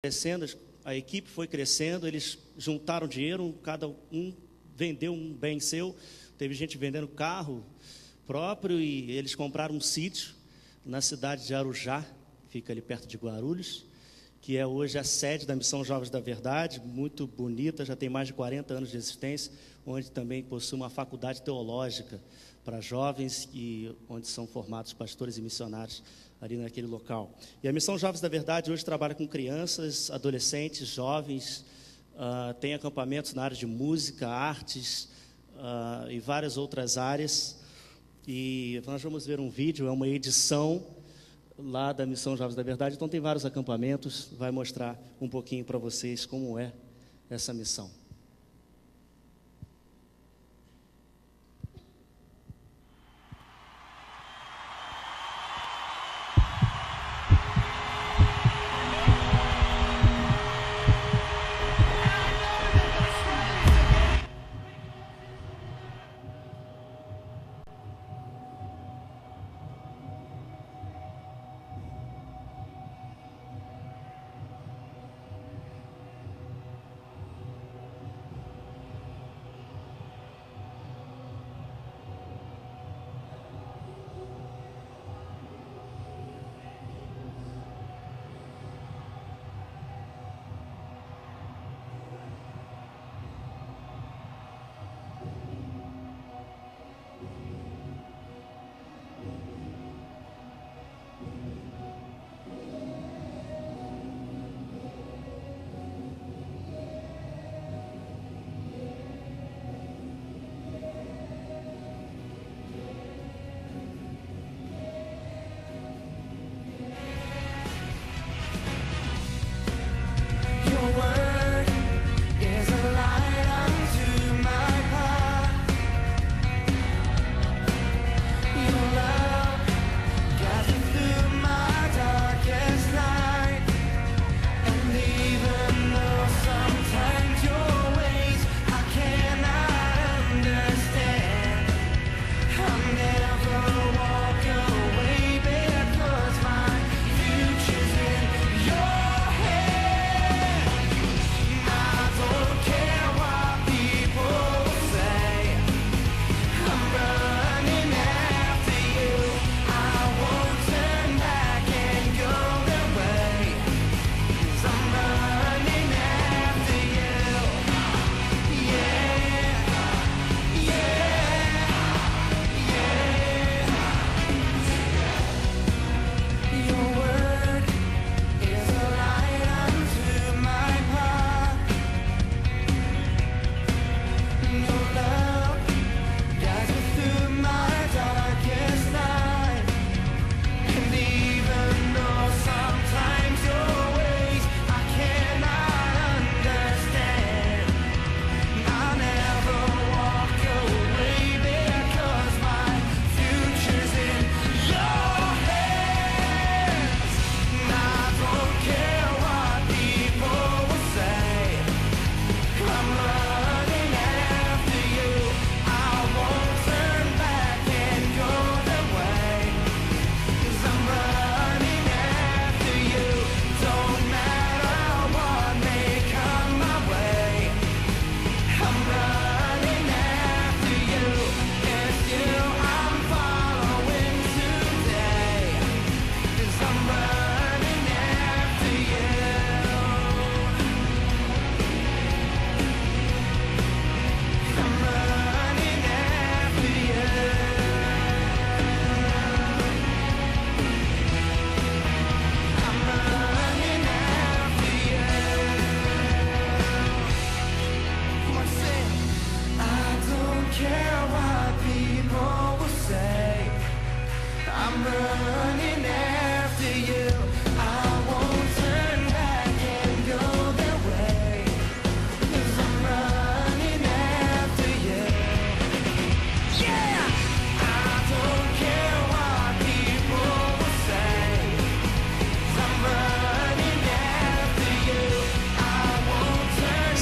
crescendo, a equipe foi crescendo, eles juntaram dinheiro, cada um vendeu um bem seu, teve gente vendendo carro próprio e eles compraram um sítio na cidade de Arujá, que fica ali perto de Guarulhos, que é hoje a sede da Missão Jovens da Verdade, muito bonita, já tem mais de 40 anos de existência, onde também possui uma faculdade teológica para jovens, onde são formados pastores e missionários ali naquele local. E a Missão Jovens da Verdade hoje trabalha com crianças, adolescentes, jovens, tem acampamentos na área de música, artes e várias outras áreas. E nós vamos ver um vídeo, é uma edição lá da Missão Jovens da Verdade, então tem vários acampamentos, vai mostrar um pouquinho para vocês como é essa missão.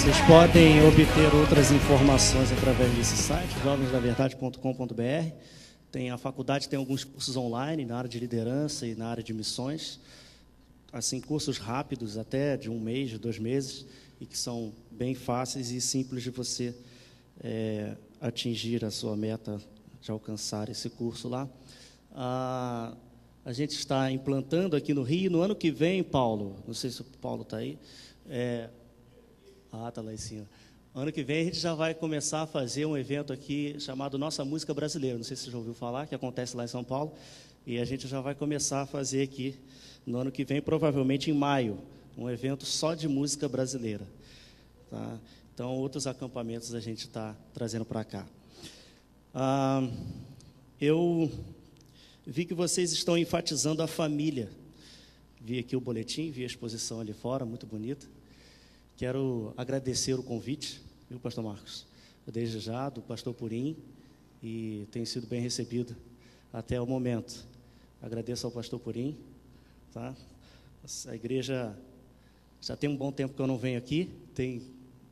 Vocês podem obter outras informações através desse site, jovensdaverdade.com.br. Tem a faculdade, tem alguns cursos online na área de liderança e na área de missões. assim, cursos rápidos, até de 1 mês, de 2 meses, e que são bem fáceis e simples de você atingir a sua meta de alcançar esse curso lá. A gente está implantando aqui no Rio. No ano que vem, Paulo, não sei se o Paulo está aí. Está lá em cima. Ano que vem a gente já vai começar a fazer um evento aqui chamado Nossa Música Brasileira. Não sei se você já ouviu falar, que acontece lá em São Paulo. E a gente já vai começar a fazer aqui no ano que vem, provavelmente em maio, um evento só de música brasileira. Tá? Então, outros acampamentos a gente está trazendo para cá. Eu vi que vocês estão enfatizando a família. Vi aqui o boletim, vi a exposição ali fora, muito bonita. Quero agradecer o convite, viu, pastor Marcos? Desde já, do pastor Purim, e tem sido bem recebido até o momento. Agradeço ao pastor Purim, tá? A igreja já tem um bom tempo que eu não venho aqui, tem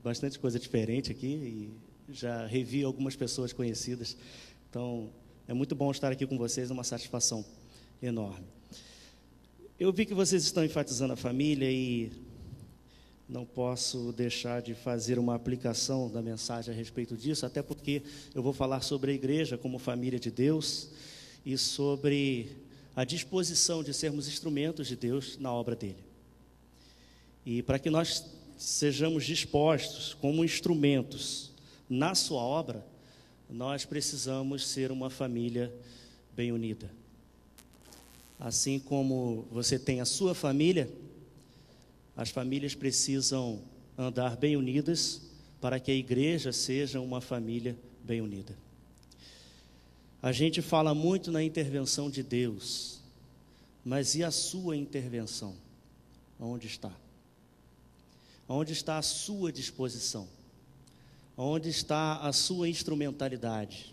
bastante coisa diferente aqui, e já revi algumas pessoas conhecidas. Então, é muito bom estar aqui com vocês, é uma satisfação enorme. Eu vi que vocês estão enfatizando a família e não posso deixar de fazer uma aplicação da mensagem a respeito disso, até porque eu vou falar sobre a igreja como família de Deus e sobre a disposição de sermos instrumentos de Deus na obra dele. E para que nós sejamos dispostos como instrumentos na sua obra, nós precisamos ser uma família bem unida. Assim como você tem a sua família, as famílias precisam andar bem unidas para que a igreja seja uma família bem unida. A gente fala muito na intervenção de Deus, mas e a sua intervenção? Onde está? Onde está a sua disposição? Onde está a sua instrumentalidade?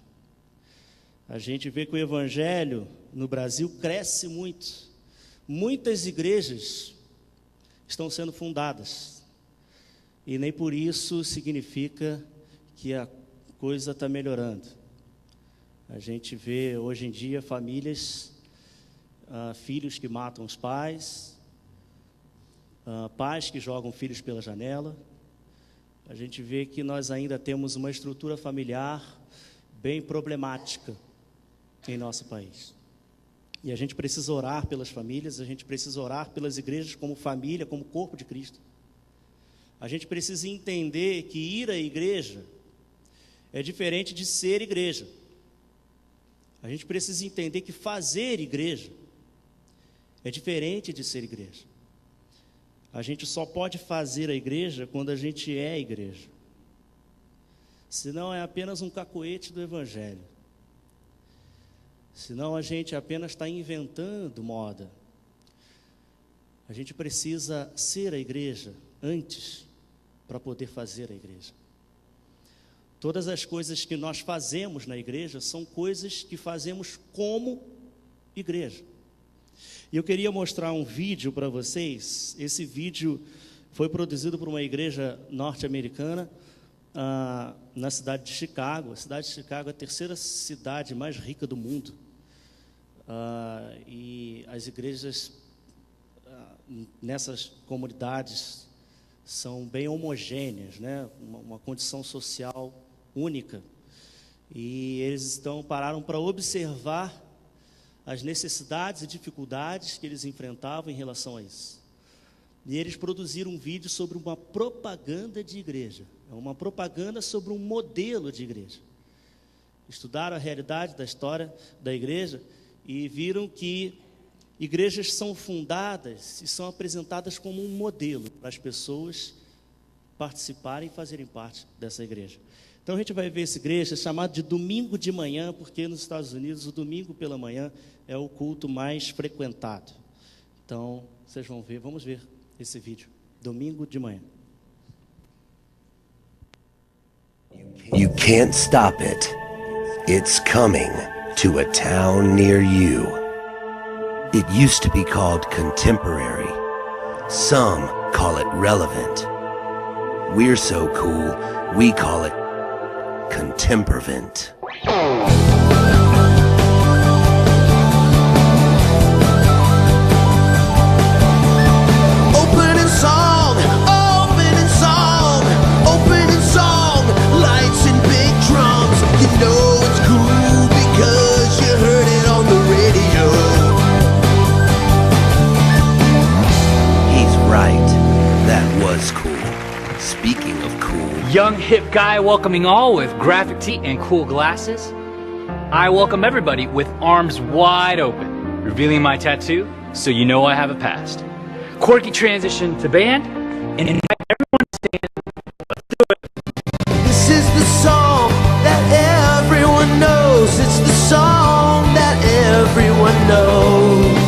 A gente vê que o evangelho no Brasil cresce muito. Muitas igrejas estão sendo fundadas. E nem por isso significa que a coisa está melhorando. A gente vê hoje em dia famílias, filhos que matam os pais, pais que jogam filhos pela janela. A gente vê que nós ainda temos uma estrutura familiar bem problemática em nosso país. E a gente precisa orar pelas famílias, a gente precisa orar pelas igrejas como família, como corpo de Cristo. A gente precisa entender que ir à igreja é diferente de ser igreja. A gente precisa entender que fazer igreja é diferente de ser igreja. A gente só pode fazer a igreja quando a gente é igreja. Senão é apenas um cacoete do evangelho. Senão a gente apenas está inventando moda. A gente precisa ser a igreja antes para poder fazer a igreja. Todas as coisas que nós fazemos na igreja são coisas que fazemos como igreja. E eu queria mostrar um vídeo para vocês. Esse vídeo foi produzido por uma igreja norte-americana na cidade de Chicago. A cidade de Chicago é a terceira cidade mais rica do mundo. E as igrejas nessas comunidades são bem homogêneas, né? Uma condição social única. E eles pararam para observar as necessidades e dificuldades que eles enfrentavam em relação a isso. E eles produziram um vídeo sobre uma propaganda de igreja. É uma propaganda sobre um modelo de igreja. Estudaram a realidade da história da igreja e viram que igrejas são fundadas e são apresentadas como um modelo para as pessoas participarem e fazerem parte dessa igreja. Então a gente vai ver essa igreja chamada de domingo de manhã, porque nos Estados Unidos o domingo pela manhã é o culto mais frequentado. Então vocês vão ver, vamos ver esse vídeo, domingo de manhã. You can't stop it. It's coming to a town near you. It used to be called contemporary. Some call it relevant. We're so cool, we call it contemporvent. young hip guy welcoming all with graphic tee and cool glasses. I welcome everybody with arms wide open, revealing my tattoo so you know I have a past. Quirky transition to band, and invite everyone to stand. Let's do it. This is the song that everyone knows. It's the song that everyone knows.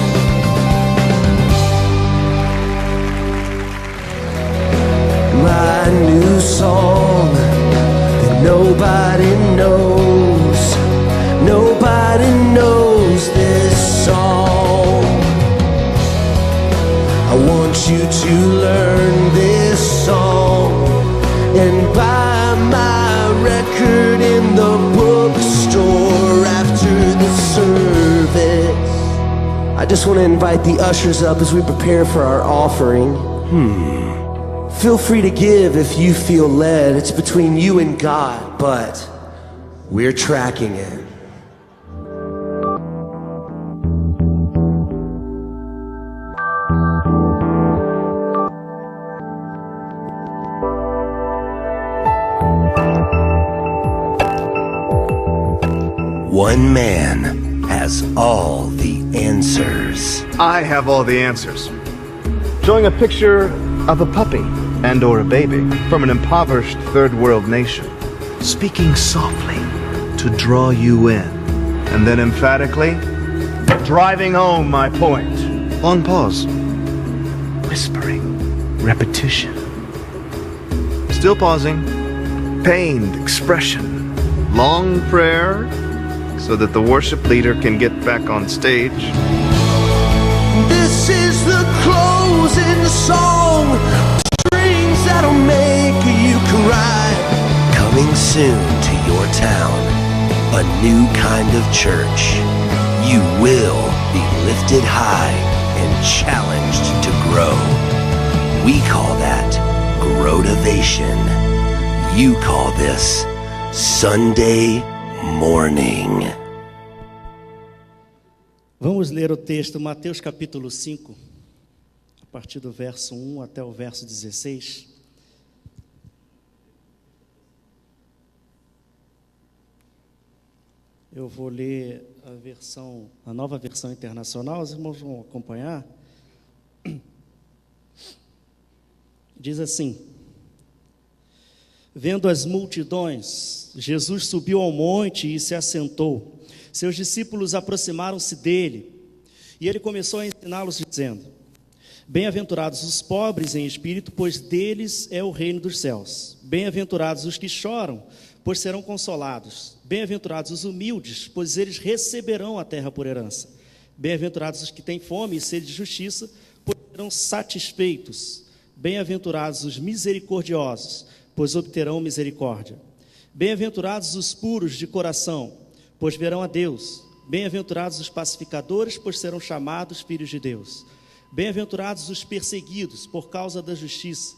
My new song that nobody knows. Nobody knows this song. I want you to learn this song and buy my record in the bookstore after the service. I just want to invite the ushers up as we prepare for our offering. Feel free to give if you feel led. It's between you and God, but we're tracking it. One man has all the answers. I have all the answers. Showing a picture of a puppy and or a baby from an impoverished third world nation. Speaking softly to draw you in. And then emphatically driving home my point. Long pause. Whispering. Repetition. Still pausing. Pained expression. Long prayer so that the worship leader can get back on stage. This is the closing song. Strings that'll make you cry. Coming soon to your town. A new kind of church. You will be lifted high and challenged to grow. We call that Growtivation. You call this Sunday morning. Vamos ler o texto, Mateus capítulo 5, a partir do verso 1 até o verso 16. Eu vou ler a nova versão internacional, os irmãos vão acompanhar. Diz assim: Vendo as multidões, Jesus subiu ao monte e se assentou. Seus discípulos aproximaram-se dele, e ele começou a ensiná-los, dizendo: Bem-aventurados os pobres em espírito, pois deles é o reino dos céus. Bem-aventurados os que choram, pois serão consolados. Bem-aventurados os humildes, pois eles receberão a terra por herança. Bem-aventurados os que têm fome e sede de justiça, pois serão satisfeitos. Bem-aventurados os misericordiosos, pois obterão misericórdia. Bem-aventurados os puros de coração, pois verão a Deus. Bem-aventurados os pacificadores, pois serão chamados filhos de Deus. Bem-aventurados os perseguidos por causa da justiça,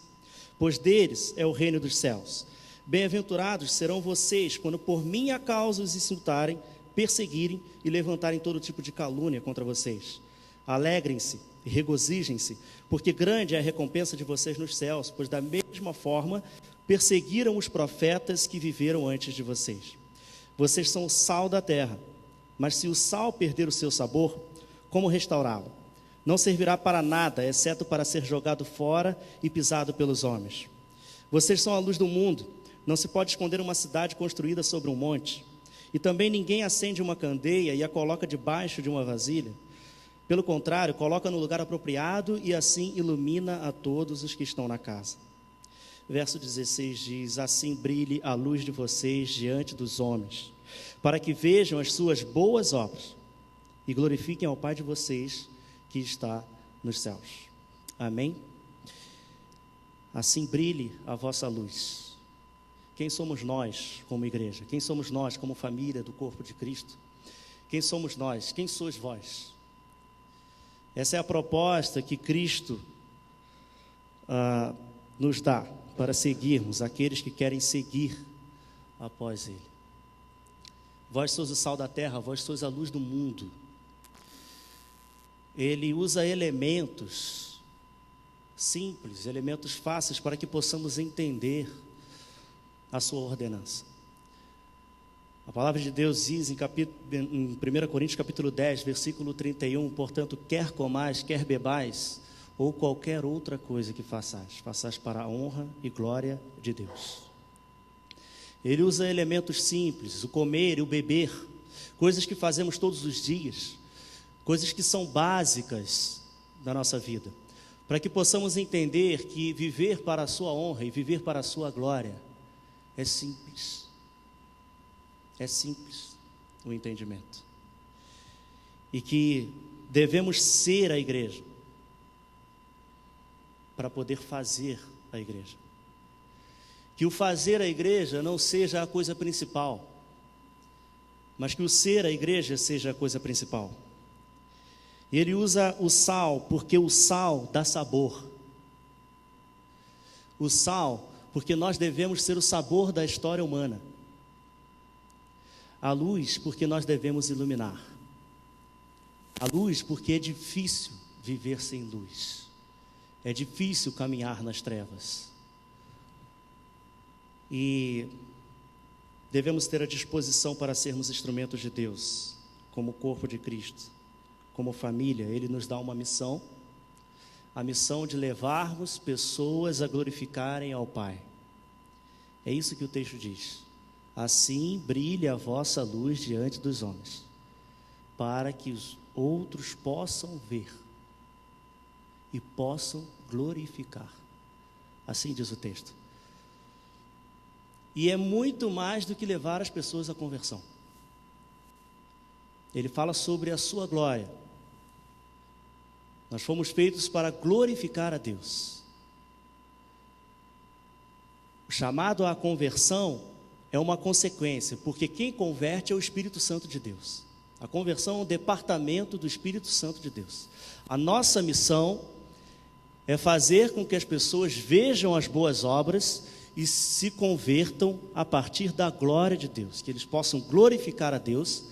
pois deles é o reino dos céus. Bem-aventurados serão vocês quando por minha causa os insultarem, perseguirem e levantarem todo tipo de calúnia contra vocês. Alegrem-se e regozijem-se, porque grande é a recompensa de vocês nos céus, pois da mesma forma perseguiram os profetas que viveram antes de vocês. Vocês são o sal da terra, mas se o sal perder o seu sabor, como restaurá-lo? Não servirá para nada, exceto para ser jogado fora e pisado pelos homens. Vocês são a luz do mundo. Não se pode esconder uma cidade construída sobre um monte. E também ninguém acende uma candeia e a coloca debaixo de uma vasilha. Pelo contrário, coloca no lugar apropriado e assim ilumina a todos os que estão na casa. Verso 16 diz: Assim brilhe a luz de vocês diante dos homens, para que vejam as suas boas obras e glorifiquem ao Pai de vocês que está nos céus. Amém? Assim brilhe a vossa luz. Quem somos nós como igreja? Quem somos nós como família do corpo de Cristo? Quem somos nós? Quem sois vós? Essa é a proposta que Cristo nos dá para seguirmos aqueles que querem seguir após Ele. Vós sois o sal da terra, vós sois a luz do mundo. Ele usa elementos simples, elementos fáceis para que possamos entender a sua ordenança. A palavra de Deus diz em 1 Coríntios capítulo 10, versículo 31, portanto, quer comais, quer bebais, ou qualquer outra coisa que façais para a honra e glória de Deus. Ele usa elementos simples, o comer e o beber, coisas que fazemos todos os dias, coisas que são básicas da nossa vida, para que possamos entender que viver para a sua honra e viver para a sua glória é simples. É simples o entendimento. E que devemos ser a igreja para poder fazer a igreja. Que o fazer a igreja não seja a coisa principal, mas que o ser a igreja seja a coisa principal. E ele usa o sal, porque o sal dá sabor. O sal, porque nós devemos ser o sabor da história humana. A luz, porque nós devemos iluminar. A luz, porque é difícil viver sem luz. É difícil caminhar nas trevas. E devemos ter a disposição para sermos instrumentos de Deus, como corpo de Cristo, como família. Ele nos dá uma missão, a missão de levarmos pessoas a glorificarem ao Pai. É isso que o texto diz. Assim brilhe a vossa luz diante dos homens, para que os outros possam ver e possam glorificar. Assim diz o texto. E é muito mais do que levar as pessoas à conversão. Ele fala sobre a sua glória. Nós fomos feitos para glorificar a Deus. O chamado à conversão é uma consequência, porque quem converte é o Espírito Santo de Deus. A conversão é um departamento do Espírito Santo de Deus. A nossa missão é fazer com que as pessoas vejam as boas obras e se convertam a partir da glória de Deus, que eles possam glorificar a Deus,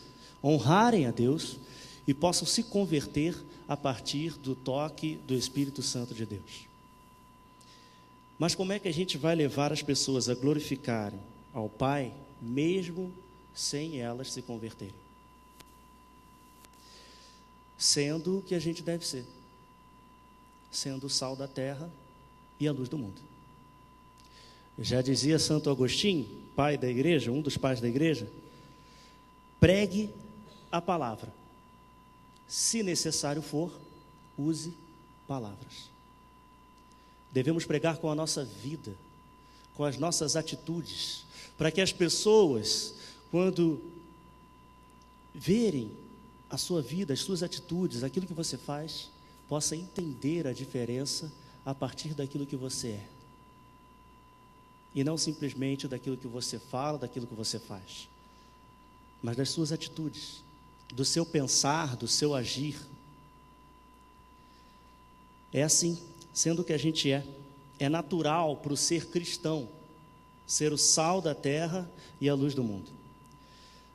honrarem a Deus e possam se converter a partir do toque do Espírito Santo de Deus. Mas como é que a gente vai levar as pessoas a glorificarem ao Pai, mesmo sem elas se converterem? Sendo o que a gente deve ser, sendo o sal da terra e a luz do mundo. Já dizia Santo Agostinho, pai da igreja, um dos pais da igreja, pregue a palavra. Se necessário for, use palavras. Devemos pregar com a nossa vida, com as nossas atitudes, para que as pessoas, quando verem a sua vida, as suas atitudes, aquilo que você faz, possam entender a diferença a partir daquilo que você é. E não simplesmente daquilo que você fala, daquilo que você faz, mas das suas atitudes, do seu pensar, do seu agir. É assim, sendo o que a gente é natural para o ser cristão ser o sal da terra e a luz do mundo,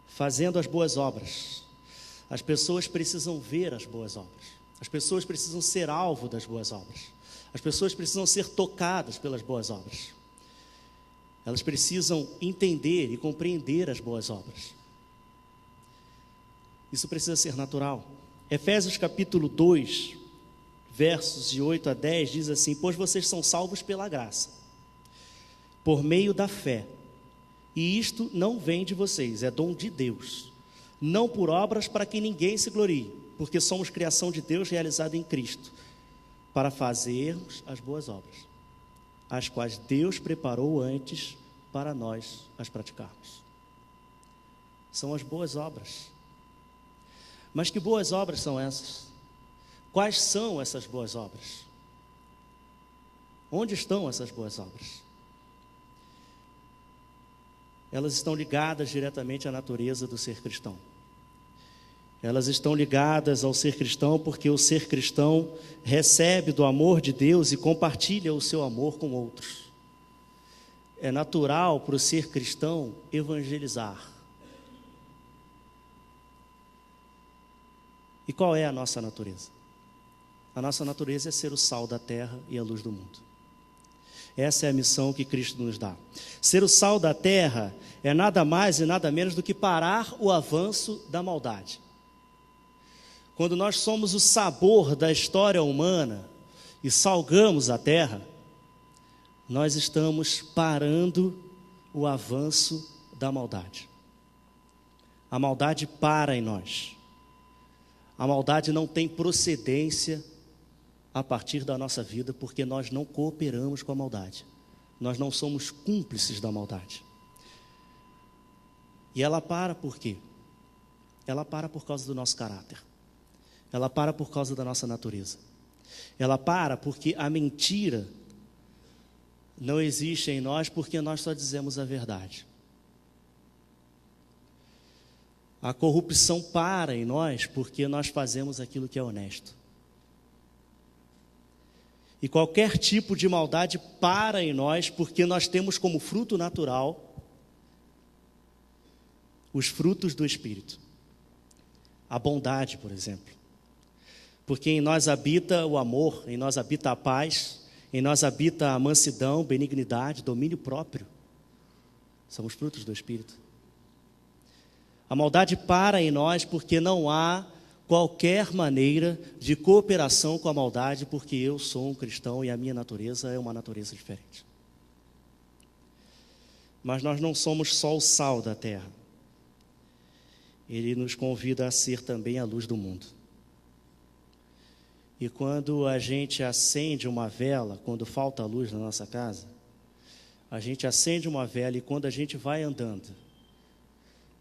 fazendo as boas obras. As pessoas precisam ver as boas obras, as pessoas precisam ser alvo das boas obras, as pessoas precisam ser tocadas pelas boas obras, elas precisam entender e compreender as boas obras. Isso precisa ser natural. Efésios capítulo 2, versos de 8 a 10, diz assim: pois vocês são salvos pela graça, por meio da fé, e isto não vem de vocês, é dom de Deus, não por obras para que ninguém se glorie, porque somos criação de Deus realizada em Cristo, para fazermos as boas obras, as quais Deus preparou antes para nós as praticarmos. São as boas obras. Mas que boas obras são essas? Quais são essas boas obras? Onde estão essas boas obras? Elas estão ligadas diretamente à natureza do ser cristão. Elas estão ligadas ao ser cristão porque o ser cristão recebe do amor de Deus e compartilha o seu amor com outros. É natural para o ser cristão evangelizar. E qual é a nossa natureza? A nossa natureza é ser o sal da terra e a luz do mundo. Essa é a missão que Cristo nos dá. Ser o sal da terra é nada mais e nada menos do que parar o avanço da maldade. Quando nós somos o sabor da história humana e salgamos a terra, nós estamos parando o avanço da maldade. A maldade para em nós. A maldade não tem procedência a partir da nossa vida, porque nós não cooperamos com a maldade. Nós não somos cúmplices da maldade. E ela para por quê? Ela para por causa do nosso caráter. Ela para por causa da nossa natureza. Ela para porque a mentira não existe em nós, porque nós só dizemos a verdade. A corrupção para em nós porque nós fazemos aquilo que é honesto. E qualquer tipo de maldade para em nós porque nós temos como fruto natural os frutos do Espírito. A bondade, por exemplo. Porque em nós habita o amor, em nós habita a paz, em nós habita a mansidão, benignidade, domínio próprio. São os frutos do Espírito. A maldade para em nós porque não há qualquer maneira de cooperação com a maldade, porque eu sou um cristão e a minha natureza é uma natureza diferente. Mas nós não somos só o sal da terra. Ele nos convida a ser também a luz do mundo. E quando a gente acende uma vela, quando falta luz na nossa casa, a gente acende uma vela e quando a gente vai andando,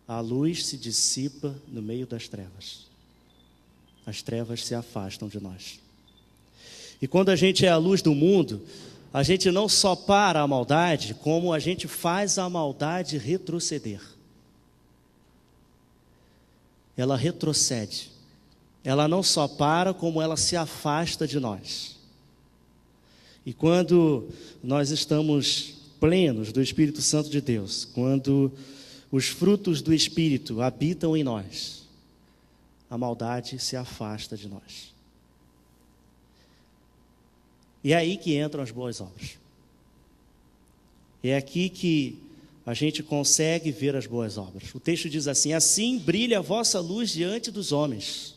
a luz se dissipa no meio das trevas. As trevas se afastam de nós. E quando a gente é a luz do mundo, a gente não só para a maldade, como a gente faz a maldade retroceder. Ela retrocede. Ela não só para, como ela se afasta de nós. E quando nós estamos plenos do Espírito Santo de Deus, quando os frutos do Espírito habitam em nós, a maldade se afasta de nós. E é aí que entram as boas obras. É aqui que a gente consegue ver as boas obras. O texto diz assim: assim brilha a vossa luz diante dos homens,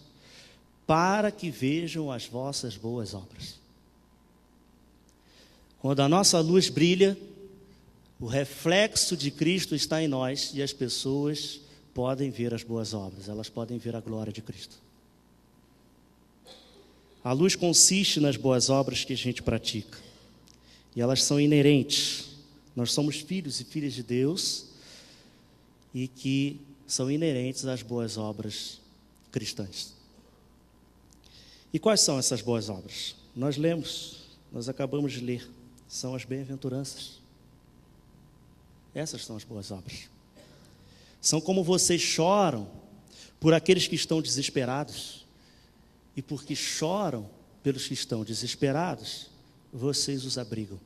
para que vejam as vossas boas obras. Quando a nossa luz brilha, o reflexo de Cristo está em nós e as pessoas podem ver as boas obras, elas podem ver a glória de Cristo. A luz consiste nas boas obras que a gente pratica, e elas são inerentes. Nós somos filhos e filhas de Deus, e que são inerentes às boas obras cristãs. E quais são essas boas obras? Nós acabamos de ler, são as bem-aventuranças. Essas são as boas obras. São como vocês choram por aqueles que estão desesperados, e porque choram pelos que estão desesperados, vocês os abrigam.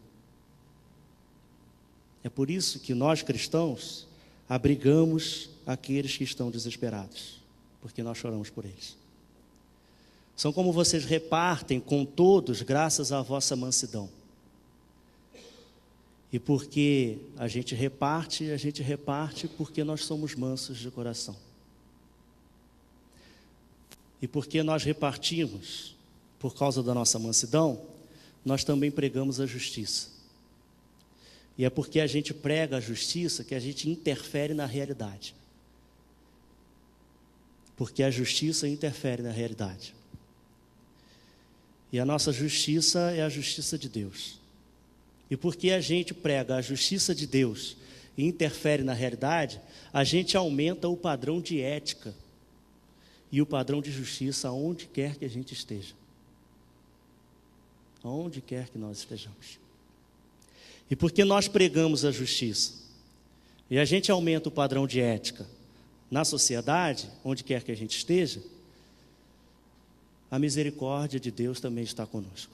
É por isso que nós cristãos abrigamos aqueles que estão desesperados, porque nós choramos por eles. São como vocês repartem com todos graças à vossa mansidão. E porque a gente reparte porque nós somos mansos de coração. E porque nós repartimos por causa da nossa mansidão, nós também pregamos a justiça. E é porque a gente prega a justiça que a gente interfere na realidade. Porque a justiça interfere na realidade. E a nossa justiça é a justiça de Deus. E porque a gente prega a justiça de Deus e interfere na realidade, a gente aumenta o padrão de ética e o padrão de justiça aonde quer que a gente esteja. Aonde quer que nós estejamos. E porque nós pregamos a justiça e a gente aumenta o padrão de ética na sociedade, onde quer que a gente esteja, a misericórdia de Deus também está conosco.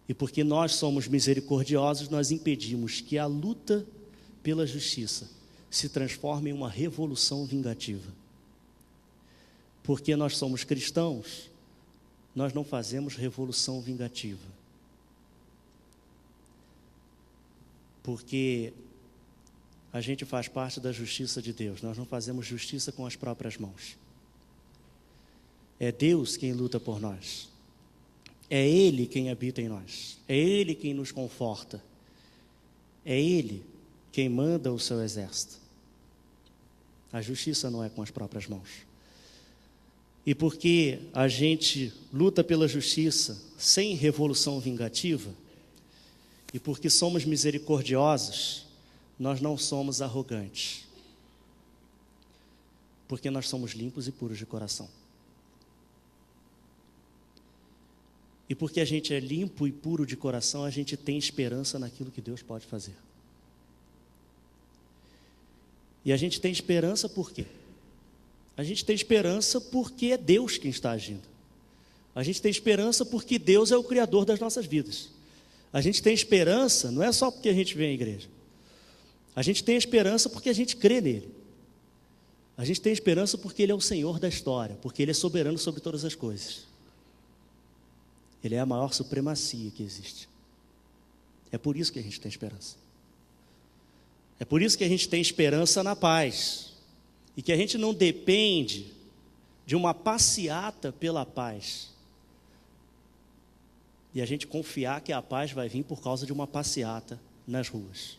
E porque nós somos misericordiosos, nós impedimos que a luta pela justiça se transforme em uma revolução vingativa. Porque nós somos cristãos, nós não fazemos revolução vingativa. Porque a gente faz parte da justiça de Deus. Nós não fazemos justiça com as próprias mãos. É Deus quem luta por nós. É Ele quem habita em nós. É Ele quem nos conforta. É Ele quem manda o seu exército. A justiça não é com as próprias mãos. E porque a gente luta pela justiça sem revolução vingativa, e porque somos misericordiosos, nós não somos arrogantes. Porque nós somos limpos e puros de coração. E porque a gente é limpo e puro de coração, a gente tem esperança naquilo que Deus pode fazer. E a gente tem esperança por quê? A gente tem esperança porque é Deus quem está agindo. A gente tem esperança porque Deus é o Criador das nossas vidas. A gente tem esperança, não é só porque a gente vem à igreja. A gente tem esperança porque a gente crê nele. A gente tem esperança porque ele é o Senhor da história, porque ele é soberano sobre todas as coisas. Ele é a maior supremacia que existe. É por isso que a gente tem esperança. É por isso que a gente tem esperança na paz. E que a gente não depende de uma passeata pela paz. E a gente confiar que a paz vai vir por causa de uma passeata nas ruas.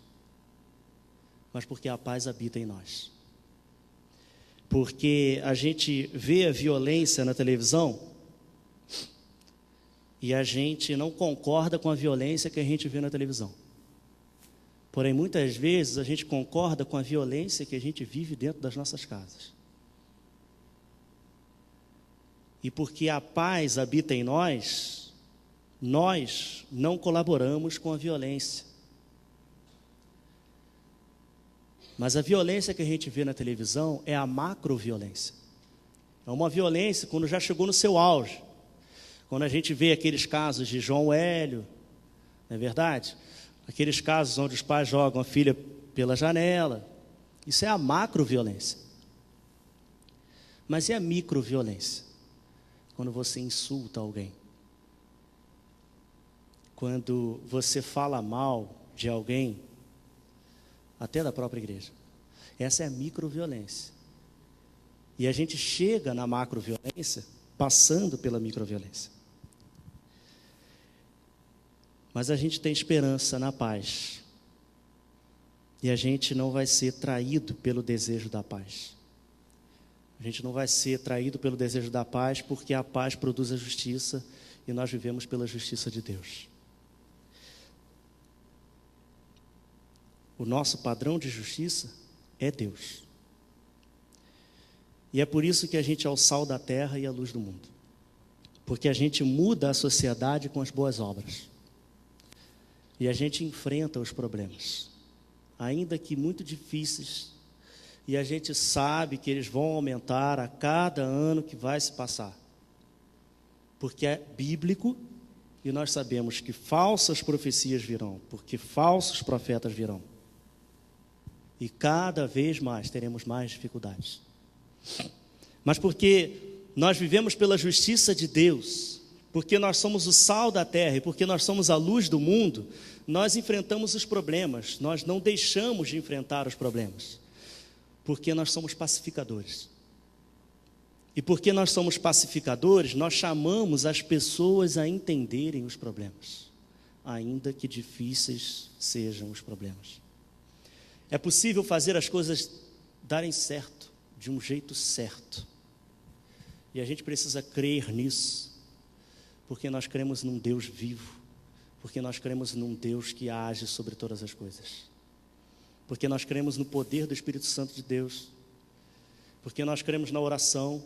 Mas porque a paz habita em nós. Porque a gente vê a violência na televisão e a gente não concorda com a violência que a gente vê na televisão. Porém, muitas vezes a gente concorda com a violência que a gente vive dentro das nossas casas. E porque a paz habita em nós, nós não colaboramos com a violência. Mas a violência que a gente vê na televisão é a macroviolência. É uma violência quando já chegou no seu auge. Quando a gente vê aqueles casos de João Hélio, não é verdade? Aqueles casos onde os pais jogam a filha pela janela. Isso é a macroviolência. Mas e a microviolência? Quando você insulta alguém. Quando você fala mal de alguém, até da própria igreja. Essa é a microviolência. E a gente chega na macroviolência passando pela microviolência. Mas a gente tem esperança na paz. E a gente não vai ser traído pelo desejo da paz. A gente não vai ser traído pelo desejo da paz, porque a paz produz a justiça e nós vivemos pela justiça de Deus. O nosso padrão de justiça é Deus. E é por isso que a gente é o sal da terra e a luz do mundo. Porque a gente muda a sociedade com as boas obras. E a gente enfrenta os problemas, ainda que muito difíceis. E a gente sabe que eles vão aumentar a cada ano que vai se passar. Porque é bíblico e nós sabemos que falsas profecias virão, porque falsos profetas virão. E cada vez mais teremos mais dificuldades. Mas porque nós vivemos pela justiça de Deus, porque nós somos o sal da terra e porque nós somos a luz do mundo, nós enfrentamos os problemas, nós não deixamos de enfrentar os problemas, porque nós somos pacificadores. E porque nós somos pacificadores, nós chamamos as pessoas a entenderem os problemas, ainda que difíceis sejam os problemas. É possível fazer as coisas darem certo, de um jeito certo. E a gente precisa crer nisso, porque nós cremos num Deus vivo, porque nós cremos num Deus que age sobre todas as coisas, porque nós cremos no poder do Espírito Santo de Deus, porque nós cremos na oração,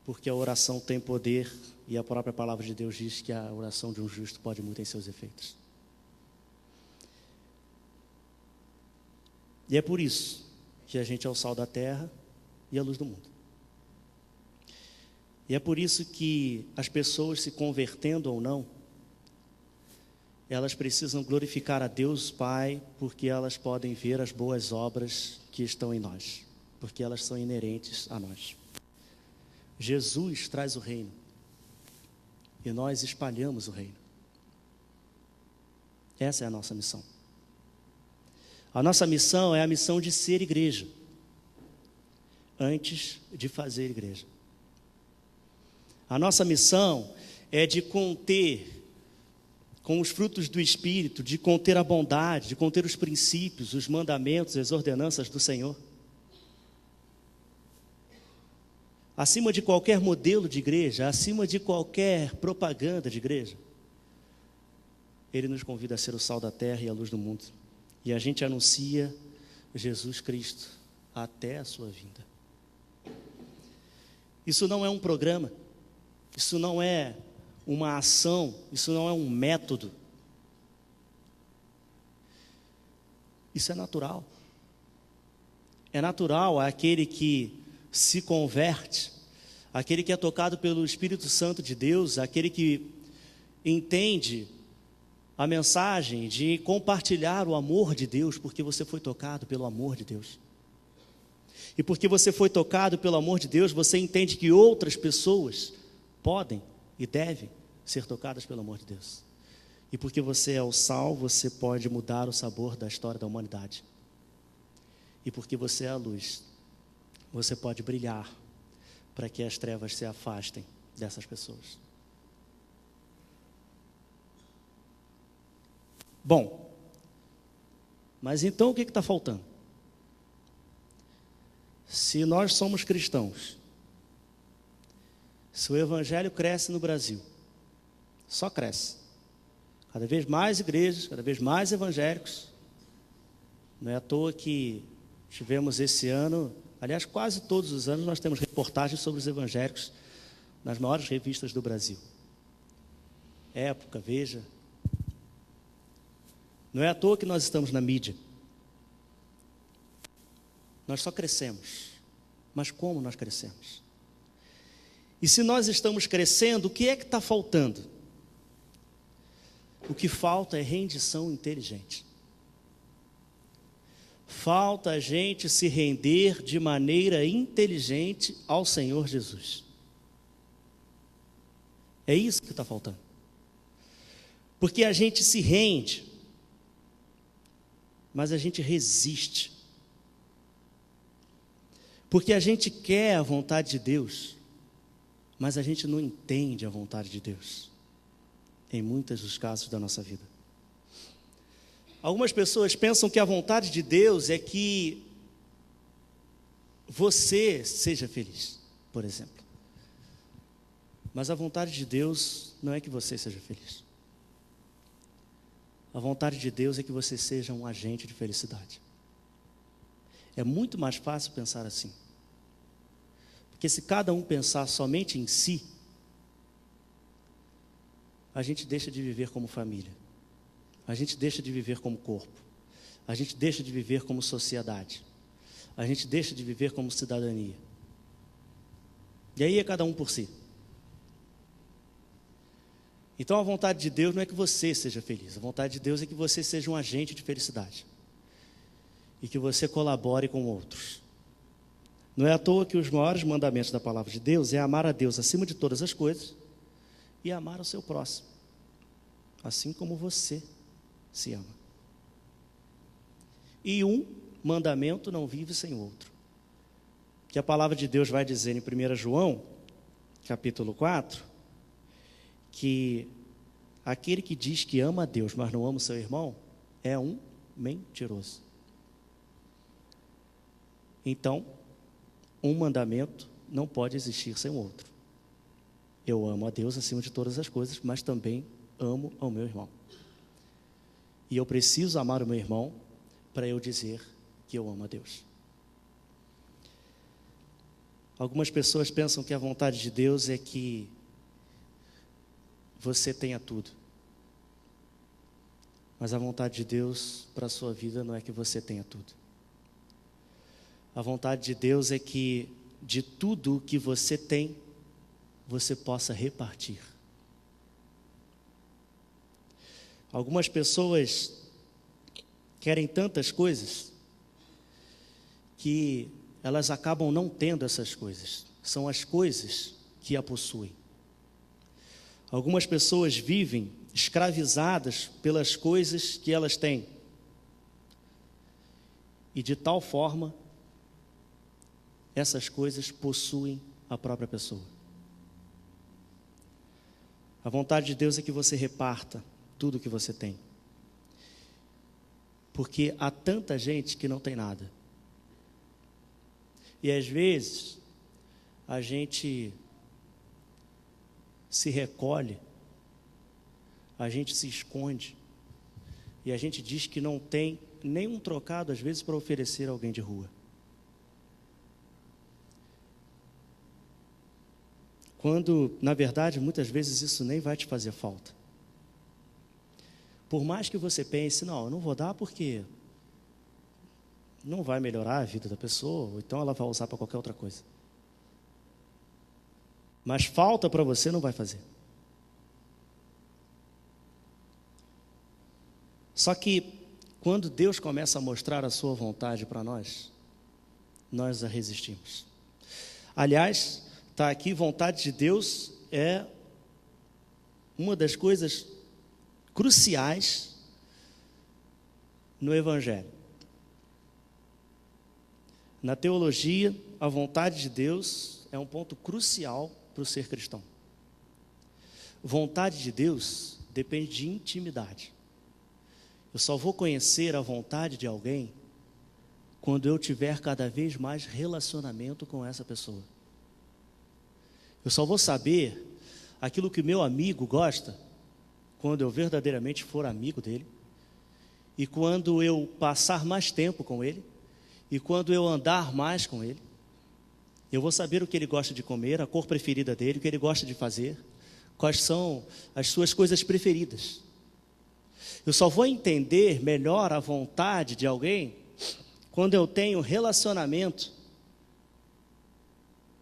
porque a oração tem poder e a própria palavra de Deus diz que a oração de um justo pode muito em seus efeitos. E é por isso que a gente é o sal da terra e a luz do mundo. E é por isso que as pessoas, se convertendo ou não, elas precisam glorificar a Deus Pai, porque elas podem ver as boas obras que estão em nós, porque elas são inerentes a nós. Jesus traz o reino, e nós espalhamos o reino. Essa é a nossa missão. A nossa missão é a missão de ser igreja, antes de fazer igreja. A nossa missão é de conter, com os frutos do Espírito, de conter a bondade, de conter os princípios, os mandamentos, as ordenanças do Senhor. Acima de qualquer modelo de igreja, acima de qualquer propaganda de igreja, Ele nos convida a ser o sal da terra e a luz do mundo. E a gente anuncia Jesus Cristo até a sua vinda. Isso não é um programa, isso não é uma ação, isso não é um método. Isso é natural. É natural àquele que se converte, aquele que é tocado pelo Espírito Santo de Deus, aquele que entende a mensagem de compartilhar o amor de Deus, porque você foi tocado pelo amor de Deus. E porque você foi tocado pelo amor de Deus, você entende que outras pessoas podem e devem ser tocadas pelo amor de Deus. E porque você é o sal, você pode mudar o sabor da história da humanidade. E porque você é a luz, você pode brilhar para que as trevas se afastem dessas pessoas. Bom, mas então o que está faltando? Se nós somos cristãos, se o Evangelho cresce no Brasil, só cresce, cada vez mais igrejas, cada vez mais evangélicos, não é à toa que tivemos esse ano, aliás, quase todos os anos nós temos reportagens sobre os evangélicos nas maiores revistas do Brasil. Época, Veja. Não é à toa que nós estamos na mídia. Nós só crescemos. Mas como nós crescemos? E se nós estamos crescendo, o que é que está faltando? O que falta é rendição inteligente. Falta a gente se render de maneira inteligente ao Senhor Jesus. É isso que está faltando. Porque a gente se rende, mas a gente resiste. Porque a gente quer a vontade de Deus, mas a gente não entende a vontade de Deus, em muitos dos casos da nossa vida. Algumas pessoas pensam que a vontade de Deus é que você seja feliz, por exemplo. Mas a vontade de Deus não é que você seja feliz. A vontade de Deus é que você seja um agente de felicidade. É muito mais fácil pensar assim. Porque se cada um pensar somente em si, a gente deixa de viver como família. A gente deixa de viver como corpo. A gente deixa de viver como sociedade. A gente deixa de viver como cidadania. E aí é cada um por si. Então a vontade de Deus não é que você seja feliz. A vontade de Deus é que você seja um agente de felicidade. E que você colabore com outros. Não é à toa que os maiores mandamentos da palavra de Deus é amar a Deus acima de todas as coisas e amar o seu próximo, assim como você se ama. E um mandamento não vive sem o outro. Que a palavra de Deus vai dizer em 1 João, capítulo 4, que aquele que diz que ama a Deus, mas não ama o seu irmão, é um mentiroso. Então, um mandamento não pode existir sem o outro. Eu amo a Deus acima de todas as coisas, mas também amo ao meu irmão. E eu preciso amar o meu irmão para eu dizer que eu amo a Deus. Algumas pessoas pensam que a vontade de Deus é que você tenha tudo. Mas a vontade de Deus para a sua vida não é que você tenha tudo. A vontade de Deus é que de tudo que você tem, você possa repartir. Algumas pessoas querem tantas coisas que elas acabam não tendo essas coisas. São as coisas que a possuem. Algumas pessoas vivem escravizadas pelas coisas que elas têm. E de tal forma, essas coisas possuem a própria pessoa. A vontade de Deus é que você reparta tudo que você tem. Porque há tanta gente que não tem nada. E às vezes, a gente se recolhe, a gente se esconde, e a gente diz que não tem nenhum trocado, às vezes, para oferecer a alguém de rua. Quando, na verdade, muitas vezes isso nem vai te fazer falta. Por mais que você pense, não, eu não vou dar porque não vai melhorar a vida da pessoa, ou então ela vai usar para qualquer outra coisa. Mas falta para você não vai fazer. Só que, quando Deus começa a mostrar a sua vontade para nós, nós a resistimos. Aliás, está aqui, vontade de Deus é uma das coisas cruciais no Evangelho. Na teologia, a vontade de Deus é um ponto crucial para o ser cristão. Vontade de Deus depende de intimidade. Eu só vou conhecer a vontade de alguém quando eu tiver cada vez mais relacionamento com essa pessoa. Eu só vou saber aquilo que meu amigo gosta quando eu verdadeiramente for amigo dele, e quando eu passar mais tempo com ele, e quando eu andar mais com ele. Eu vou saber o que ele gosta de comer, a cor preferida dele, o que ele gosta de fazer, quais são as suas coisas preferidas. Eu só vou entender melhor a vontade de alguém quando eu tenho relacionamento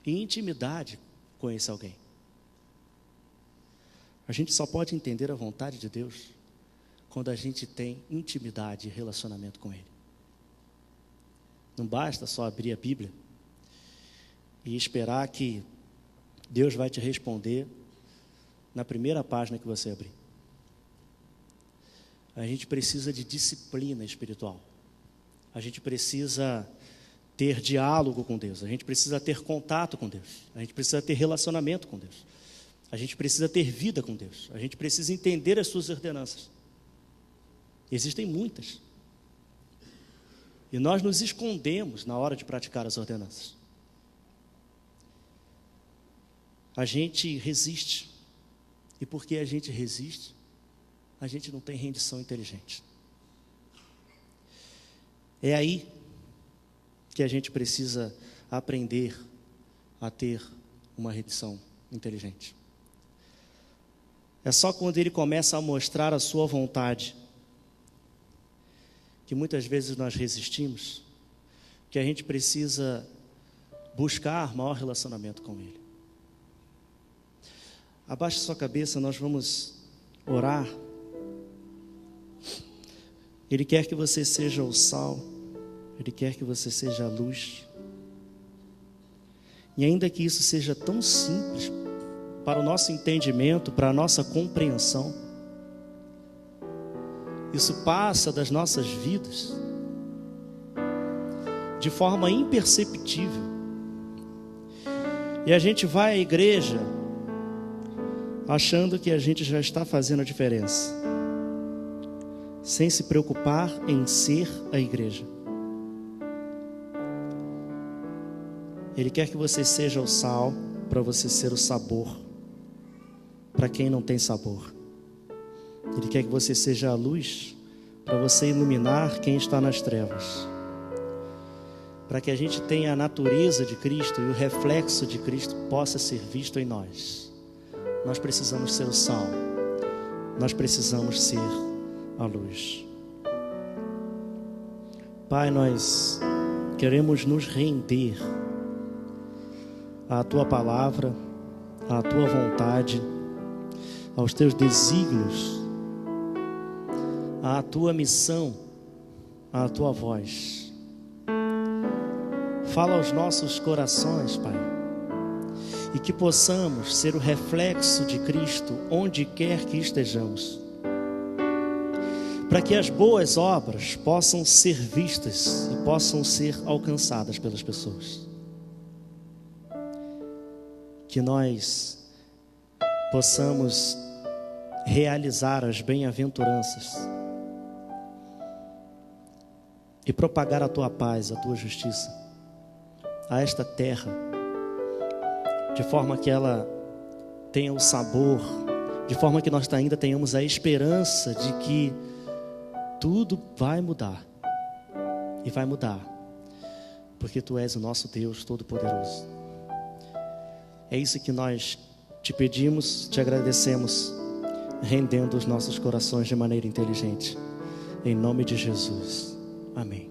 e intimidade com esse alguém. A gente só pode entender a vontade de Deus quando a gente tem intimidade e relacionamento com Ele. Não basta só abrir a Bíblia e esperar que Deus vai te responder na primeira página que você abrir. A gente precisa de disciplina espiritual. A gente precisa ter diálogo com Deus. A gente precisa ter contato com Deus. A gente precisa ter relacionamento com Deus. A gente precisa ter vida com Deus. A gente precisa entender as suas ordenanças. Existem muitas. E nós nos escondemos na hora de praticar as ordenanças. A gente resiste. E porque a gente resiste, a gente não tem rendição inteligente. É aí que a gente precisa aprender a ter uma rendição inteligente. É só quando ele começa a mostrar a sua vontade, que muitas vezes nós resistimos, que a gente precisa buscar maior relacionamento com ele. Abaixe sua cabeça, nós vamos orar. Ele quer que você seja o sal, Ele quer que você seja a luz. E ainda que isso seja tão simples para o nosso entendimento, para a nossa compreensão, isso passa das nossas vidas de forma imperceptível. E a gente vai à igreja achando que a gente já está fazendo a diferença, sem se preocupar em ser a igreja. Ele quer que você seja o sal, para você ser o sabor para quem não tem sabor. Ele quer que você seja a luz, para você iluminar quem está nas trevas. Para que a gente tenha a natureza de Cristo e o reflexo de Cristo possa ser visto em nós. Nós precisamos ser o sal, nós precisamos ser a luz. Pai, nós queremos nos render à Tua palavra, à Tua vontade, aos Teus desígnios, à Tua missão, à Tua voz. Fala aos nossos corações, Pai, e que possamos ser o reflexo de Cristo onde quer que estejamos. para que as boas obras possam ser vistas e possam ser alcançadas pelas pessoas. Que nós possamos realizar as bem-aventuranças e propagar a tua paz, a tua justiça a esta terra, de forma que ela tenha o sabor, de forma que nós ainda tenhamos a esperança de que tudo vai mudar, e vai mudar, porque Tu és o nosso Deus Todo-Poderoso. É isso que nós te pedimos, te agradecemos, rendendo os nossos corações de maneira inteligente, em nome de Jesus, amém.